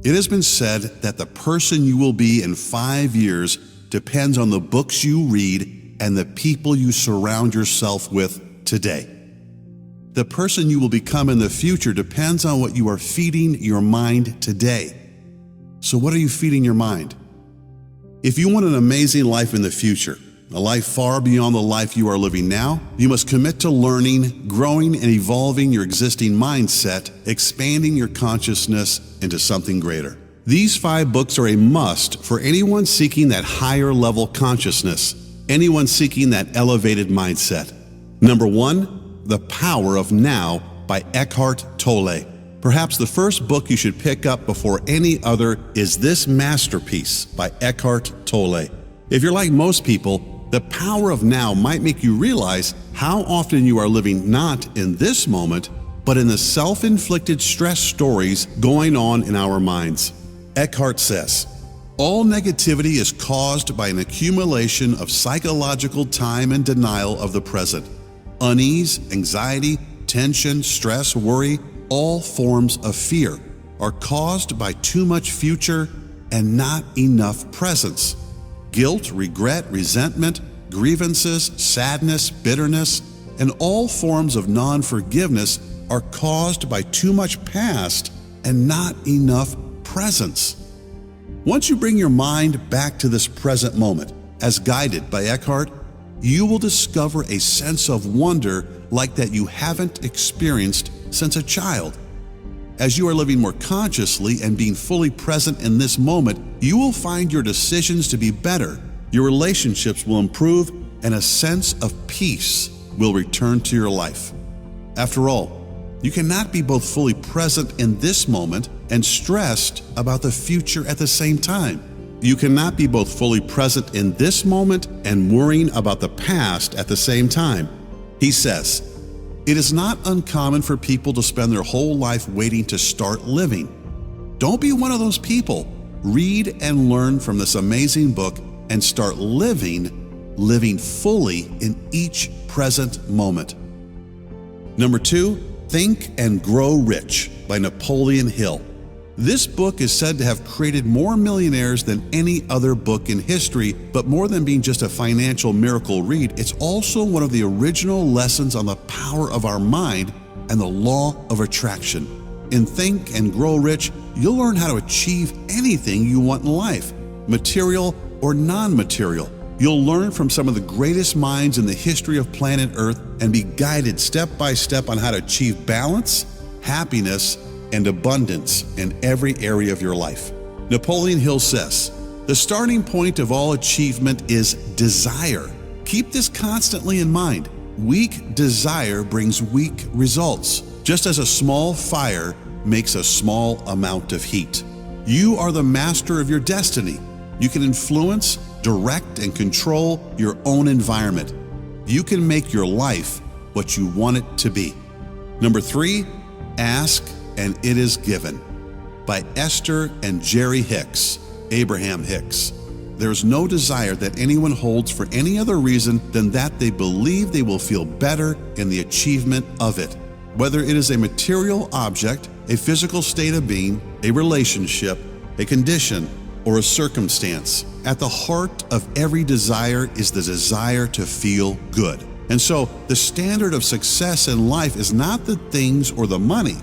It has been said that the person you will be in 5 years depends on the books you read and the people you surround yourself with today. The person you will become in the future depends on what you are feeding your mind today. So what are you feeding your mind? If you want an amazing life in the future, a life far beyond the life you are living now, you must commit to learning, growing, and evolving your existing mindset, expanding your consciousness into something greater. These 5 books are a must for anyone seeking that higher level consciousness, anyone seeking that elevated mindset. Number 1, The Power of Now by Eckhart Tolle. Perhaps the first book you should pick up before any other is this masterpiece by Eckhart Tolle. If you're like most people, The Power of Now might make you realize how often you are living not in this moment, but in the self-inflicted stress stories going on in our minds. Eckhart says, all negativity is caused by an accumulation of psychological time and denial of the present. Unease, anxiety, tension, stress, worry, all forms of fear are caused by too much future and not enough presence. Guilt, regret, resentment, grievances, sadness, bitterness, and all forms of non-forgiveness are caused by too much past and not enough presence. Once you bring your mind back to this present moment, as guided by Eckhart, you will discover a sense of wonder like that you haven't experienced since a child. As you are living more consciously and being fully present in this moment, you will find your decisions to be better, your relationships will improve, and a sense of peace will return to your life. After all, you cannot be both fully present in this moment and stressed about the future at the same time. You cannot be both fully present in this moment and worrying about the past at the same time. He says, it is not uncommon for people to spend their whole life waiting to start living. Don't be one of those people. Read and learn from this amazing book and start living fully in each present moment. Number 2, Think and Grow Rich by Napoleon Hill. This book is said to have created more millionaires than any other book in history, but more than being just a financial miracle read, it's also one of the original lessons on the power of our mind and the law of attraction. In Think and Grow Rich, you'll learn how to achieve anything you want in life, material or non-material. You'll learn from some of the greatest minds in the history of planet Earth and be guided step by step on how to achieve balance, happiness, and abundance in every area of your life. Napoleon Hill says, the starting point of all achievement is desire. Keep this constantly in mind. Weak desire brings weak results, just as a small fire makes a small amount of heat. You are the master of your destiny. You can influence, direct, and control your own environment. You can make your life what you want it to be. Number 3, Ask and It Is Given by Esther and Jeri Hicks, Abraham Hicks. There is no desire that anyone holds for any other reason than that they believe they will feel better in the achievement of it. Whether it is a material object, a physical state of being, a relationship, a condition, or a circumstance, at the heart of every desire is the desire to feel good. And so, the standard of success in life is not the things or the money.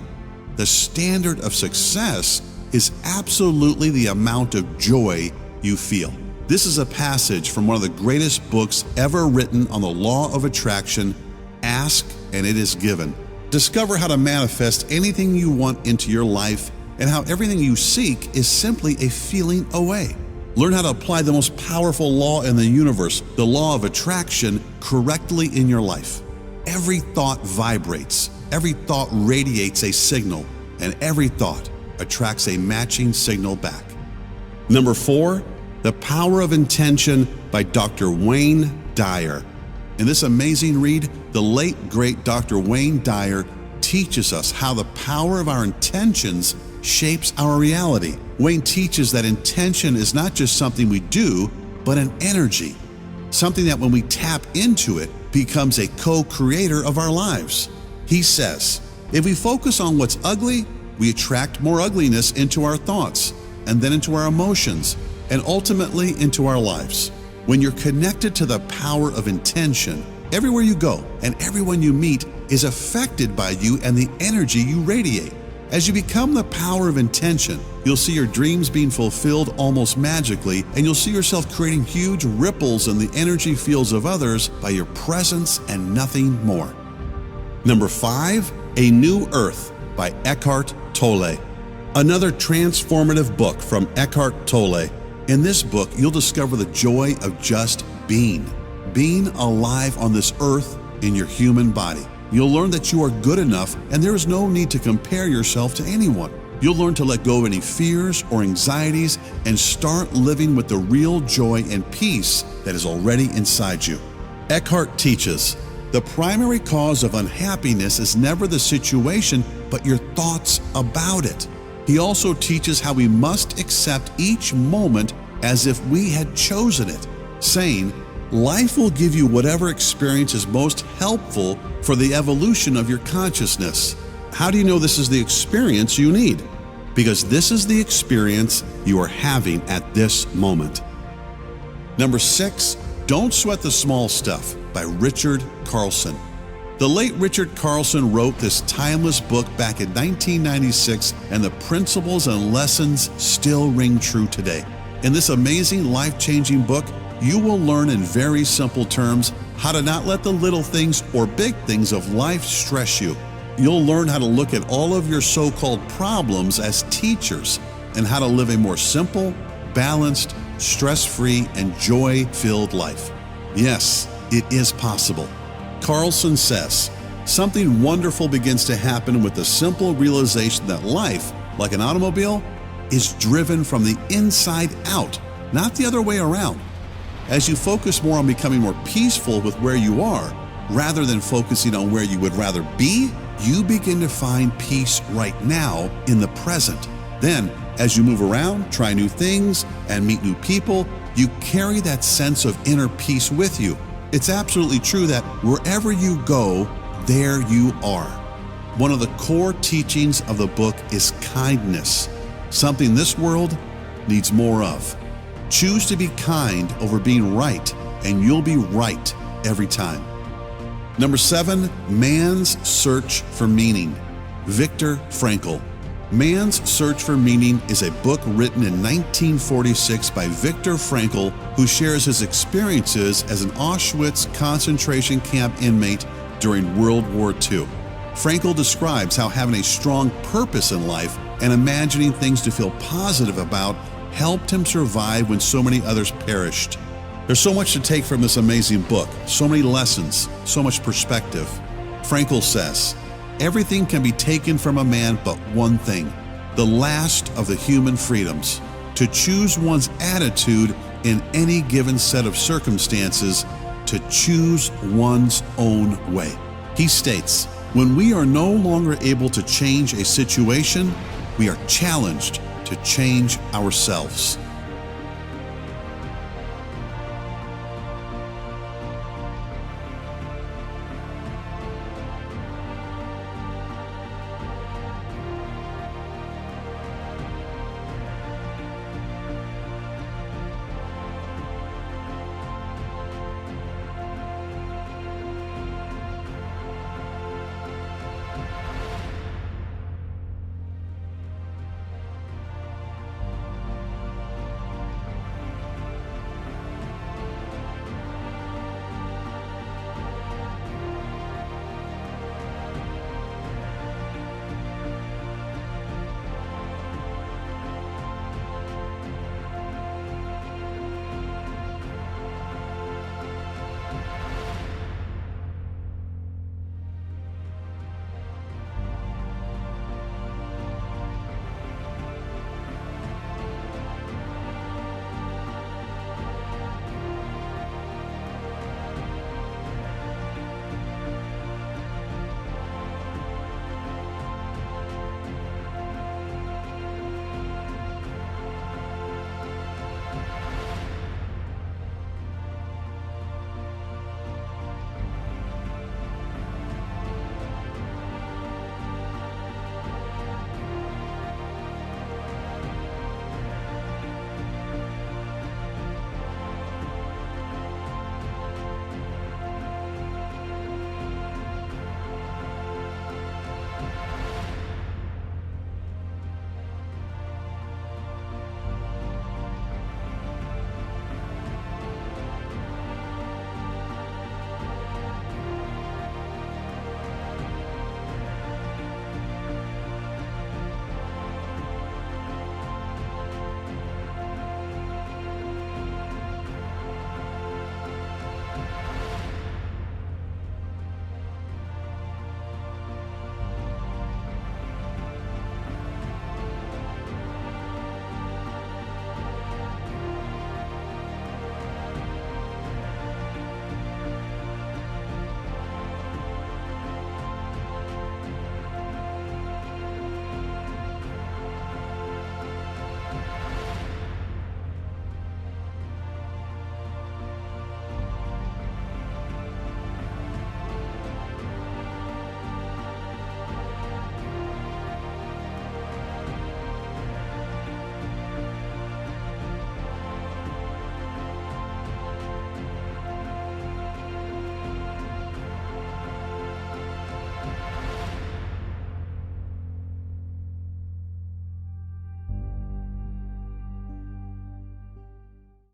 The standard of success is absolutely the amount of joy you feel. This is a passage from one of the greatest books ever written on the law of attraction, Ask and It Is Given. Discover how to manifest anything you want into your life and how everything you seek is simply a feeling away. Learn how to apply the most powerful law in the universe, the law of attraction, correctly in your life. Every thought vibrates. Every thought radiates a signal, and every thought attracts a matching signal back. Number 4, The Power of Intention by Dr. Wayne Dyer. In this amazing read, the late, great Dr. Wayne Dyer teaches us how the power of our intentions shapes our reality. Wayne teaches that intention is not just something we do, but an energy, something that when we tap into it becomes a co-creator of our lives. He says, if we focus on what's ugly, we attract more ugliness into our thoughts, and then into our emotions, and ultimately into our lives. When you're connected to the power of intention, everywhere you go and everyone you meet is affected by you and the energy you radiate. As you become the power of intention, you'll see your dreams being fulfilled almost magically, and you'll see yourself creating huge ripples in the energy fields of others by your presence and nothing more. Number 5, A New Earth by Eckhart Tolle. Another transformative book from Eckhart Tolle. In this book, you'll discover the joy of just being alive on this earth in your human body. You'll learn that you are good enough and there is no need to compare yourself to anyone. You'll learn to let go of any fears or anxieties and start living with the real joy and peace that is already inside you. Eckhart teaches, the primary cause of unhappiness is never the situation, but your thoughts about it. He also teaches how we must accept each moment as if we had chosen it, saying, life will give you whatever experience is most helpful for the evolution of your consciousness. How do you know this is the experience you need? Because this is the experience you are having at this moment. Number 6, Don't Sweat the Small Stuff by Richard Carlson. The late Richard Carlson wrote this timeless book back in 1996, and the principles and lessons still ring true today. In this amazing, life-changing book, you will learn in very simple terms how to not let the little things or big things of life stress you. You'll learn how to look at all of your so-called problems as teachers and how to live a more simple, balanced, stress-free, and joy-filled life. Yes, it is possible. Carlson says, something wonderful begins to happen with the simple realization that life, like an automobile, is driven from the inside out, not the other way around. As you focus more on becoming more peaceful with where you are, rather than focusing on where you would rather be, you begin to find peace right now in the present. Then, as you move around, try new things, and meet new people, you carry that sense of inner peace with you. It's absolutely true that wherever you go, there you are. One of the core teachings of the book is kindness, something this world needs more of. Choose to be kind over being right, and you'll be right every time. Number 7, Man's Search for Meaning, Viktor Frankl. Man's Search for Meaning is a book written in 1946 by Viktor Frankl, who shares his experiences as an Auschwitz concentration camp inmate during World War II. Frankl describes how having a strong purpose in life and imagining things to feel positive about helped him survive when so many others perished. There's so much to take from this amazing book, so many lessons, so much perspective. Frankl says, everything can be taken from a man but one thing, the last of the human freedoms, to choose one's attitude in any given set of circumstances, to choose one's own way. He states, when we are no longer able to change a situation, we are challenged to change ourselves.